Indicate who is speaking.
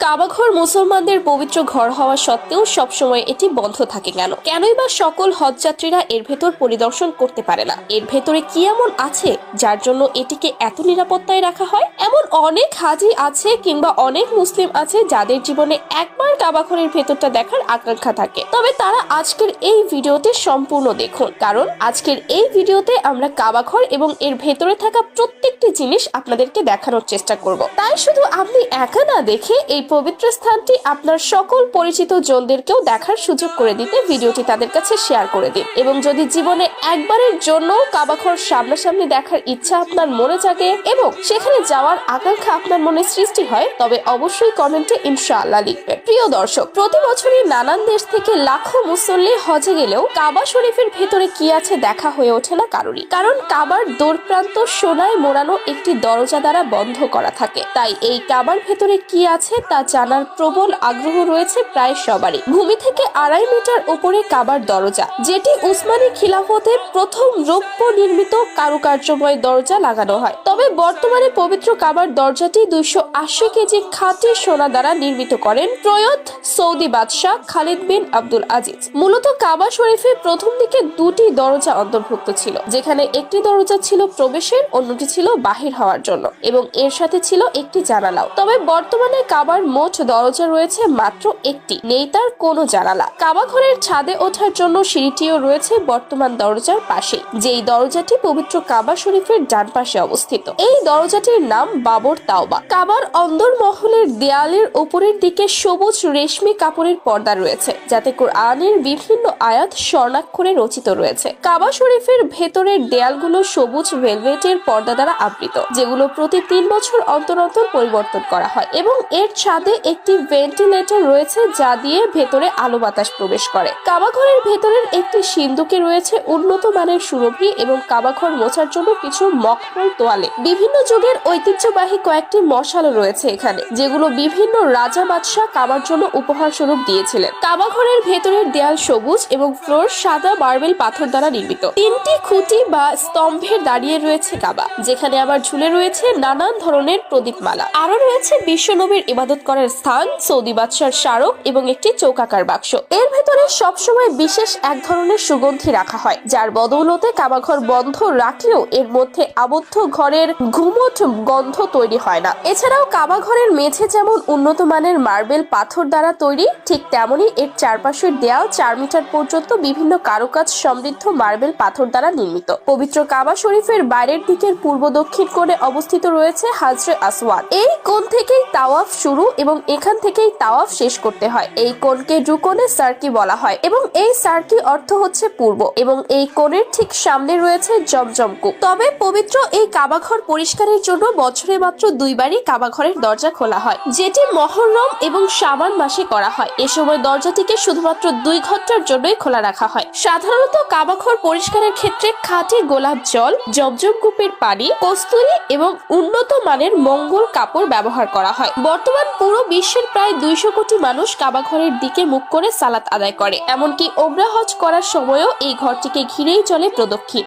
Speaker 1: কাবাঘর মুসলমানদের পবিত্র ঘর হওয়া সত্ত্বেও সবসময় এটি বন্ধ থাকে কেনই বা সকল হজযাত্রীরা এর ভেতর পরিদর্শন করতে পারে না? এর ভেতরে কি এমন আছে যার জন্য এটিকে এত নিরাপত্তায় রাখা হয়? এমন অনেক হাজি আছে কিংবা অনেক মুসলিম আছে যাদের জীবনে একবার কাবাঘরের ভেতরটা দেখার আকাঙ্ক্ষা থাকে। তবে তারা আজকের এই ভিডিওতে সম্পূর্ণ দেখুন, কারণ আজকের এই ভিডিওতে আমরা কাবাঘর এবং এর ভেতরে থাকা প্রত্যেকটি জিনিস আপনাদেরকে দেখানোর চেষ্টা করব। তাই শুধু আপনি একা না দেখে এই পবিত্র স্থানটি আপনার সকল পরিচিত জনদেরকেও দেখার সুযোগ করে দিতে ভিডিওটি তাদের কাছে শেয়ার করে দিন। এবং যদি জীবনে একবারের জন্য কাবাঘর সামনাসামনি দেখার ইচ্ছা আপনার মনে জাগে এবং সেখানে যাওয়ার আকাঙ্ক্ষা আপনার মনে সৃষ্টি হয়, তবে অবশ্যই কমেন্টে ইনশাআল্লাহ লিখবেন। প্রিয় দর্শক, প্রতি বছরই নানান দেশ থেকে লাখো মুসল্লি হজে গেলেও কাবা শরীফের ভেতরে কি আছে দেখা হয়ে ওঠে না কারোরই। কারণ কাবার দোরপ্রান্ত সোনায় মোড়ানো একটি দরজা দ্বারা বন্ধ করা থাকে। তাই এই কাবার ভেতরে কি আছে তা জানার প্রবল আগ্রহ রয়েছে প্রায় সবারই। ভূমি থেকে 2.5 মিটার উপরে কাবার দরজা, যেটি উসমানী খিলাফতের প্রথম রৌপ্য নির্মিত কারুকার্যময় দরজা লাগানো হয়। তবে বর্তমানে পবিত্র কাবার দরজাটি 280 কেজি খাঁটি সোনা দ্বারা নির্মিত করেন প্রয়াত সৌদি বাদশাহ খালিদ বিন আব্দুল আজিজ। মূলত কাবা শরীফে প্রথম দিকে 2টি দরজা অন্তর্ভুক্ত ছিল, যেখানে একটি দরজা ছিল প্রবেশের, অন্যটি ছিল বাহির হওয়ার জন্য এবং এর সাথে ছিল একটি জানালাও। তবে বর্তমানে কাবার মোট দরজা রয়েছে মাত্র একটি, নেই তার কোনো জানালা। কাবা ঘরের ছাদে ওঠার জন্য সিঁড়িটিও রয়েছে বর্তমান দরজার পাশে, যেই দরজাটি পবিত্র কাবা শরীফের ডান পাশে অবস্থিত। এই দরজাটির নাম বাবর তাওবা। কাবার অন্দরমহলের দেয়ালের উপরের দিকে সবুজ রেশমি কাপড়ের পর্দা রয়েছে, যাতে কোরআনের বিভিন্ন আয়াত স্বর্ণাক্ষরে রচিত রয়েছে। কাবা শরীফের ভেতরের দেয়ালগুলো সবুজ ভেলভেটের পর্দা দ্বারা আবৃত, যেগুলো প্রতি 3 বছর অন্তর অন্তর পরিবর্তন করা হয় এবং এর ছাদে একটি ভেন্টিলেটর রয়েছে যা দিয়ে ভেতরে আলো বাতাস প্রবেশ করে। কাবাঘরের ভেতরের একটি সিন্দুকে রয়েছে উন্নত মানের সুরভি এবং কাবাঘর মোছার জন্য কিছু মখমল তোয়ালে। বিভিন্ন যুগের ঐতিহ্যবাহী কয়েকটি মশালও রয়েছে এখানে, যেগুলো বিভিন্ন রাজা বাদশাহ কাবার জন্য উপহার স্বরূপ দিয়েছিলেন। কাবাঘরের ভেতরের দেয়াল সবুজ এবং ফ্লোর সাদা মার্বেল পাথর দ্বারা নির্মিত। 3টি খুঁটি বা স্তম্ভের দাঁড়িয়ে রয়েছে কাবা, যেখানে আবার ঝুলে রয়েছে নানান ধরনের প্রদীপমালা। আরো রয়েছে বিশ্বনবীর ইবাদত করার স্থান, সৌদি বাদশার স্মারক এবং একটি চৌকাকার বাক্স। এর ভেতরে সবসময় বিশেষ এক ধরনের সুগন্ধি রাখা হয়, যার বদৌলতে কাবাঘর বন্ধ রাখলেও এর মধ্যে আবদ্ধ ঘরের ঘুমট গন্ধ তৈরি হয় না। এছাড়াও কাবাঘরের মেঝে যেমন উন্নত মানের মার্বেল পাথর দ্বারা তৈরি, ঠিক তেমনি এর চারপাশের দেয়াল 4 মিটার পর্যন্ত বিভিন্ন কারুকাজ সমৃদ্ধ মার্বেল পাথর দ্বারা নির্মিত। পবিত্র কাবা শরীফের বাইরের দিকের পূর্ব দক্ষিণ কোণে অবস্থিত রয়েছে হাজরে আসওয়াদ। এই কোণ থেকেই তাওয়াফ শুরু এবং এখান থেকেই তাওয়াফ শেষ করতে হয়। এই কোণকে রুকনে সার্কি বলা হয় এবং এই সার্কি অর্থ হচ্ছে পূর্ব, এবং এই কোণের ঠিক সামনে রয়েছে জমজম কূপ। তবে পবিত্র এই কাবাঘর পরিষ্কারের জন্য বছরে মাত্র 2 বারই কাবাঘরের দরজা খোলা হয়, যেটি মহররম এবং শাবান মাসে করা হয়। এ সময় দরজাটিকে শুধুমাত্র 2 ঘন্টার জন্যই খোলা রাখা হয়। সাধারণত কাবাঘর পরিষ্কারের ক্ষেত্রে খাঁটি গোলাপ জল, জমজম কূপের পানি, কস্তুরী এবং উন্নত মানের মঙ্গল কাপড় ব্যবহার করা হয়। বর্তমান পুরো বিশ্বের প্রায় 200 কোটি মানুষ কাবাঘরের দিকে মুখ করে সালাত আদায় করে। এমনকি ওমরা হজ করার সময়ও এই ঘরটিকে ঘিরেই চলে প্রদক্ষিণ।